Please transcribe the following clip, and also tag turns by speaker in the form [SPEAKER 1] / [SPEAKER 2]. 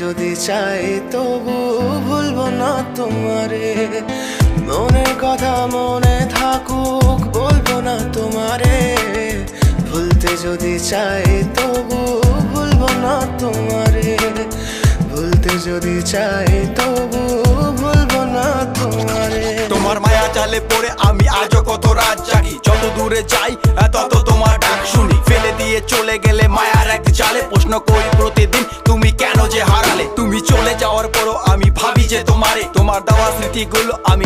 [SPEAKER 1] যদি চাই তবু ভুলবো না তোমারে। মনের কথা মনে থাকুক বলবো না তোমারে। ভুলতে যদি চাই তবু ভুলবো না তোমারে। ভুলতে যদি চাই তবু ভুলবো না তোমারে।
[SPEAKER 2] তোমার মায়া জালে পড়ে আমি আজও কত রাত জাগি। যত দূরে যাই তত তোমার ডাক শুনি। ফেলে দিয়ে চলে গেলে মায়ার এক জালে প্রশ্ন করি প্রতিদিন তুমি কেন যে হারালে। তুমি চলে যাওয়ার পরও আমি ভাবি যে তোমার দেওয়া স্মৃতিগুলো আমি